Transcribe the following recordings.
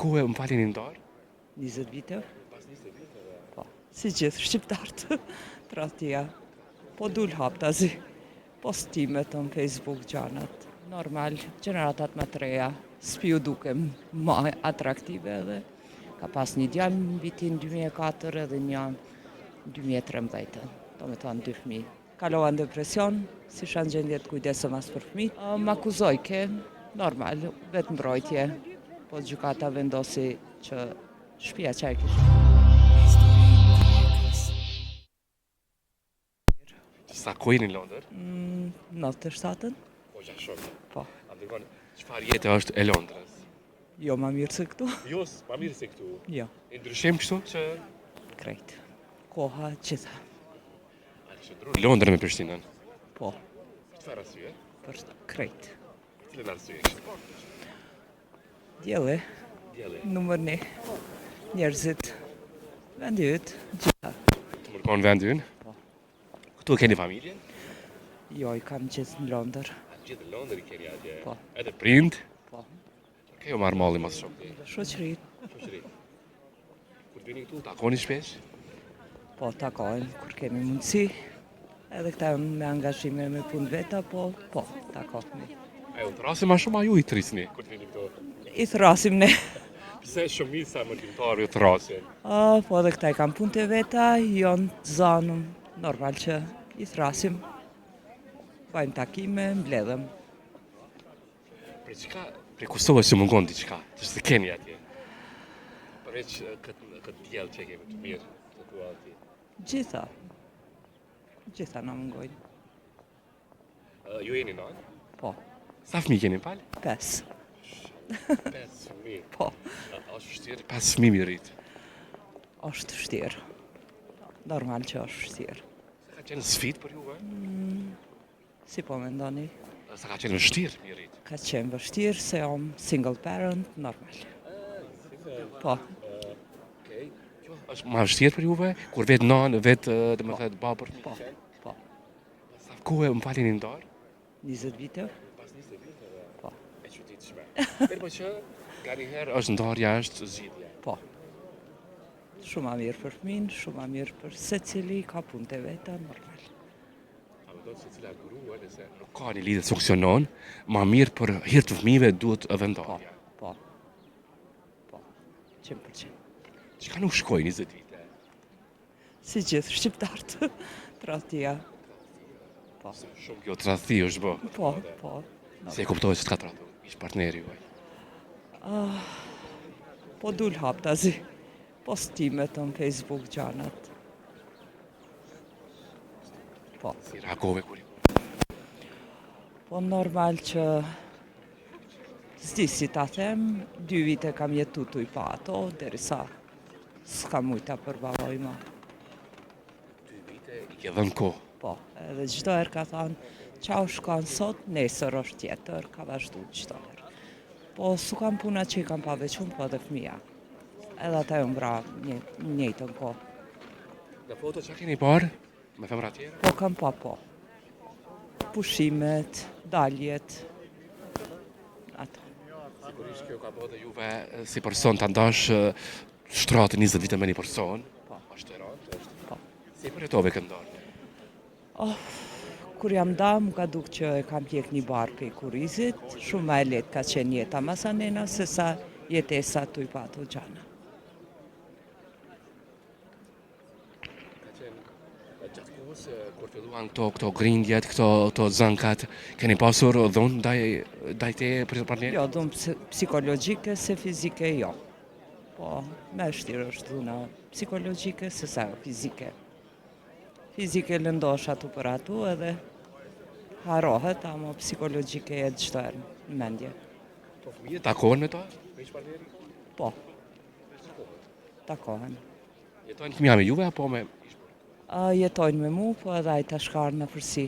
kohë më falin i ndarë? 20 vite, Pas 20 viteve. po, si gjithë shqiptarët, tradhtia. Po dul haptazi, postimet në Facebook gjanat, normal, gjeneratat më të reja, s'pi u dukem më atraktive edhe ka pas një djalë në vitin 2004 edhe një 2013, do me thonë 2 fëmijë. Kalova në depresion, si shanë gjendje të kujdesëm as për fëmijë. M'akuzoj ke, normal, vetë mbrojtje, po gjykata vendosi që shtëpia që ai kishte. Sa kohë jeni në Londër? 97-ën? Po, ja shumë. Po. A më dërgoni, çfarë jete është e Londrës? Jo ma mirë se këtu. Jo, ma mirë se këtu. Jo, E ndryshim kështu që... krejt. Koha gjitha. A kështë ndru në Londër me Prishtinën? Po, Çfarë arsye? për krejt. Cilën arsye kështë? Djele, Djeli. numër 1. Njerëzit, vendi yt, gjitha. Të mërkon vendi ynë? Po. Këtu e keni familjen? Jo, i kam gjithë në Londër. A gjithë në Londër i keni atje? Po. Edhe prind? Po. Kjo marrë malli mas shumë. Shoqëri, Shoqëri. Kur vini këtu, takoni shpesh? po takojnë kur kemi mundësi. Edhe këta me angazhime me punë veta, po takohemi. A ju të rasi ma shumë, a ju i të risni? Kur vini këtu? I thrasim ne. Pse shumica më timtarë ju të rasin? Po edhe këta i kam punë të veta, jonë të zanëm, normal që i thrasim. Bajmë takime, mbledhem. Pre Kosovës që mungon diçka, që se keni atje? Përveç këtë djellë që kemi të mirë, të tua atje. Gjitha na mungojnë. Ju jeni nanë? Po, Sa fëmijë keni palë? 5. 5 fëmijë. Po, A është vështirë? 5 fëmijë mi rritë. është vështirë. Normal që është vështirë. Se ka qenë sfidë për juve? Si po mendoni? Sa ka qenë vështirë mi rritë? Ka qenë vështirë se jam single parent, normal. Po, Okej. Kjo është ma vështirë për juve? Kur vetë nanë, vetë dhe më thëtë babër? po. Sa kohë më falin i ndarë? 20 vite, Pas 20 viteve. Po. E çuditshme. Mirë po që nga një herë është ndarja është zgjidhja. po. Shumë ma mirë për fëmin, shumë ma mirë për secili, ka punë të veta, normal. A më do të se cila grua nëse nuk ka një lidhje funksionon, ma mirë për hir të fëmijëve duhet edhe ndarja. Po. 100%. Çka nuk shkoj 20 vite? Si gjithë shqiptarët, tradhtia. Po, Shumë kjo tradhti është bë. po. Se e kuptoj se s'ka tradhtu, ish partneri juaj. Po dul haptazi, postimet në Facebook gjanat. Po, Si reagove kur po normal që s'di si ta them, 2 vite kam jetu tuj pa ato, derisa s'ka mujta përballoj më. 2 vite i ke dhënë kohë. Po, edhe çdo herë ka thënë, qau shkon sot, nesër është tjetër, ka vazhdu çdo herë. Po s'u kam puna që i kam pa veçun, po edhe fëmija. Edhe ata ju mbra njëjtën kohë. Në foto që keni parë, me femra tjera? Po kam pa po. Pushimet, daljet, ato. Sigurisht kjo ka bërë dhe juve si person të ndash shtratë 20 vite me një person. Po. Është e randë, është. Po. Si për jetove këtë ndarje? Kur jam da, më ka duk që e kam pjek një barë pe kurizit, shumë ma e letë ka qenë jeta masanena, se sa jetesa tuj pa ato gjana. Ka qenë gjatë kohës kur filluan këto grindjet, këto zënkat, keni pasur dhunë ndaj te për partnerit? Jo, dhunë psikologjike se fizike jo. Po, me vështirë është dhuna psikologjike se sa fizike. Fizike lëndosh atu për atu edhe harohet, ama psikologjike e çdo herë në mendje. Po fëmijët takohen me to? Me ish partneri? Po, takohen. Jetojnë fëmija me juve apo me ish? Jetojnë me mu, po edhe ai tash ka ardhur në fërsi.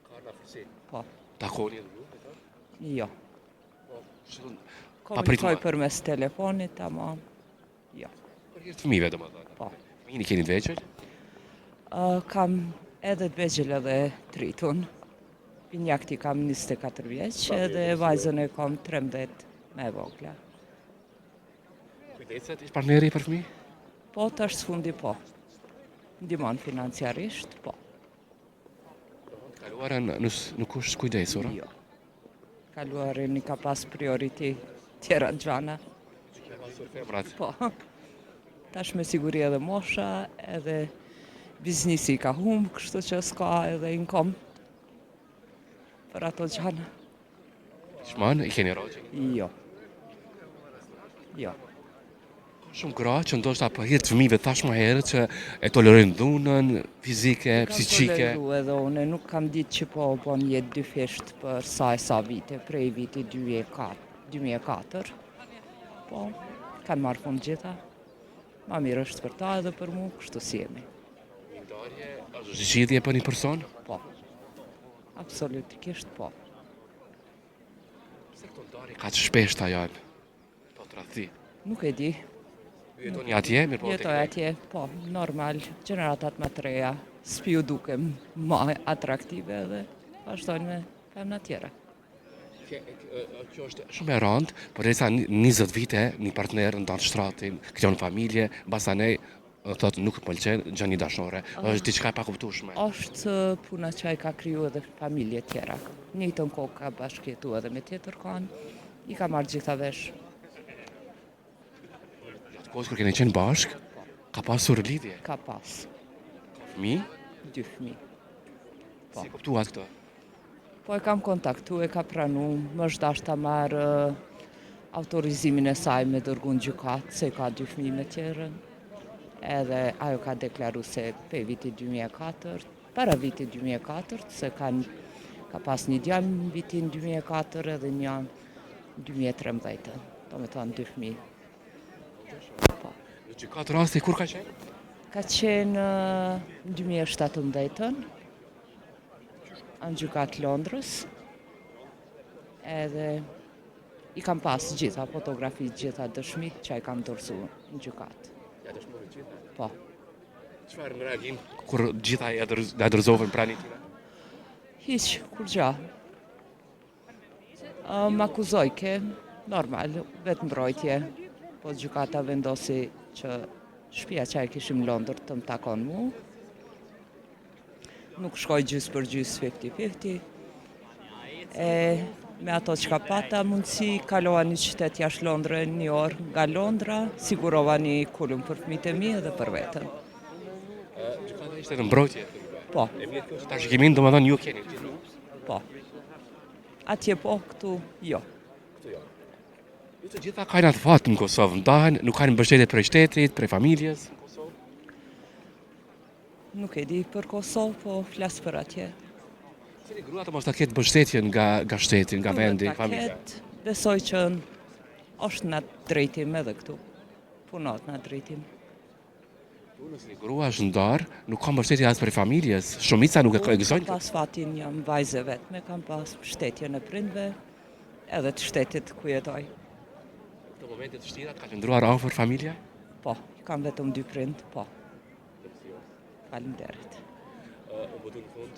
Ka në fërsi? Po, Takohen edhe ju me to? jo. Paprit Komunikoj ma. përmes telefonit, ama jo. Për hir të fëmijëve domethënë. Po. Fëmijën i keni të vegjël? Kam edhe të vegjël edhe tritun. Pinjakti kam 24 vjeç, edhe vajzën e kam 13 me e vogla. Kujdeset ish partneri për fëmijë? Po, tash s'fundi po. Ndihmon financiarisht, po. Të kaluarën nuk është kujdesur, a? Jo. Kaluarin i ka pas prioriti tjera gjana. Ka pasur femrat. Po. Tash me siguri edhe mosha, edhe biznisi ka humbë, kështu që s'ka edhe inkom për ato gjana. Shman, i keni rogjë. Jo. Jo. Ka shumë gra që ndoshta për hir të fëmijëve thash më herët që e tolerojnë dhunën fizike, psiqike. Kam toleru edhe une, nuk kam ditë që po bon jetë dy fesht për sa vite, prej viti 2004. Po, kanë marrë fund gjitha. Ma mirë është për ta edhe për mu, kështu si jemi. Ndarje, është zgjidhje për një person? Po. Absolutikisht po. Pse këto ndarje ka të shpeshta janë? Po tradhti. Nuk e di. Ju jetoni atje, mirë po. Jetoj atje, po, normal, gjeneratat më të reja, s'piu dukem më atraktive dhe vazhdojnë me femna tjera. Kjo është shumë e rëndë, por derisa 20 vite një partner ndan shtratin, krijon familje, mbas anej thotë nuk më pëlqen gjani dashore. Është diçka e pakuptueshme. Është puna që ai ka kriju edhe familje tjera. Njëjtën kohë ka bashkëjetu edhe me tjetër kanë, i ka marrë gjitha vesh. Gjatë kohës kur keni qenë bashk, ka pasur lidhje. Ka pas, Fëmijë? 2 fëmijë. Po. Si kuptuat këtë? Po e kam kontaktu, e ka pranu, më është dash ta marrë autorizimin e saj me dërgu në gjykat, se ka 2 fëmijë me tjerën. Edhe ajo ka deklaru se pe viti 2004, para viti 2004, se ka pas një djalë në vitin 2004 edhe një 2013, do me thonë 2 fëmijë. Po. Në gjykat rasti kur ka qenë? Ka qenë në 2017, në gjykat Londrës, edhe i kam pas gjitha fotografi, gjitha dëshmit që i kam dorëzu në gjykat. Ja dëshmorë gjitha. Po. Çfarë në reagim kur gjitha ja dorëzovën pranë tina? Hiq, kur gja. M'akuzoj ke, normal, vetë mbrojtje, po gjykata vendosi që shtëpia që e kishim në Londër të më takon mu. Nuk shkoj gjys për gjys 50-50. Me ato që ka pata mundësi, kalova një qytet jashtë Londrë një orë nga Londra, sigurova një kulum për fëmijët e mi edhe për vetën. Gjykata ishte në mbrojtje. Po, E mirë kjo që tash kimin domethënë ju keni. po. Atje po, këtu jo. Ju të gjitha kanë atë fat në Kosovë, ndahen, nuk kanë mbështetje prej shtetit, prej familjes. Nuk e di për Kosovë, po flas për atje. Cili grua të mos ta ketë mbështetje nga shteti, nga vendi, familja. Besoj që është në drejtim edhe këtu. Punot në drejtim. Nëse një grua është ndarë, nuk ka mbështetje as prej familjes. Shumica nuk e gëzojnë. Pas fatin jam vajze vetme, kam pas mbështetjen e prindve, edhe të shtetit ku jetoj. Në momente të vështira ka qëndruar afër familja? Po, kam vetëm 2 prind, po. Faleminderit. Në fund,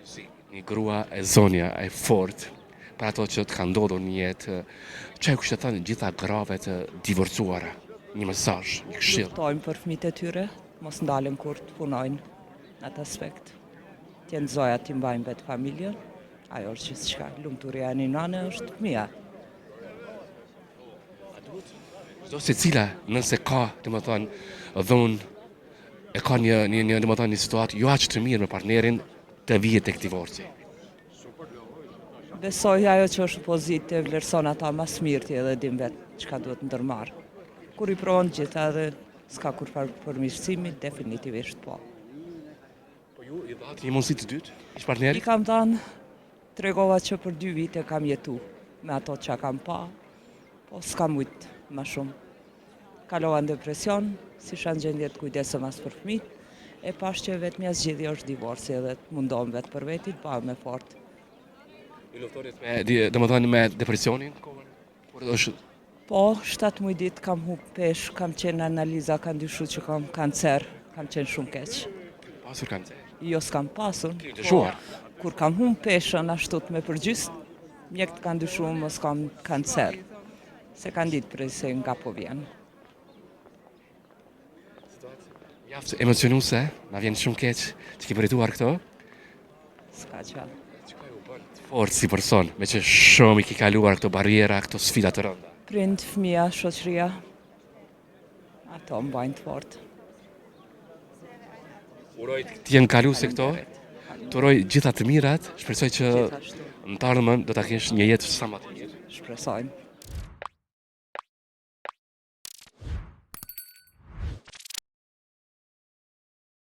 si një grua e zonja, e fort, për ato që të ka ndodhur në jetë, çfarë kushte thënë gjitha grave të divorcuara? Një mesazh, një këshill. Luftojmë për fëmijët e tyre, mos ndalen kur të punojnë në atë aspekt. Tjenë zoja t'i mbajnë vetë familjen, ajo është gjithçka. Lumturia e një nane është fëmia. Çdo secila nëse ka, domethënë, dhunë, e ka një domethënë një situatë jo aq të mirë me partnerin, të vihet tek divorci. Besoj ajo që është pozitë vlerëson ata mas mirti edhe dim vetë çka duhet ndërmarrë. Kur i provon gjitha edhe s'ka kur përmirësimi, definitivisht po. Po ju i dhat një mundësi të dytë, ish partneri? I kam thënë, tregova që për 2 vite kam jetu me ato që kam pa, po s'kam ujtë ma shumë. Kalova në depresion, si shanë gjendje të kujdesëm as për fëmijë, e pash që vetë mja zgjidhja është divorci edhe të mundon vetë për vetit, pa me fort. Ju luftorit domethënë me depresionin kohën? Kur është Po, 7 muj ditë kam hu pesh, kam qenë analiza, kam dyshu që kam kancer, kam qenë shumë keq. pasur kancer? Jo s'kam pasur, Ke dyshuar? kur kam hum peshën ashtu të me përgjys, mjekët kanë dyshuar mos kam kancer. Se kanë ditë prej se nga po vjen. Mjaft emocionuese, na vjen shumë keq që ke përjetuar këto. S'ka qenë. Fort si person, me që shumë i ke kaluar këto barriera, këto sfida të rënda. Prind, fëmija, shoqëria. Ato më bajnë të fort. Uroj të jenë kaluese këto, të uroj gjitha të mirat, shpresoj që Gjithashtu. në të ardhmen do ta kesh një jetë sa më të mirë. Shpresojmë.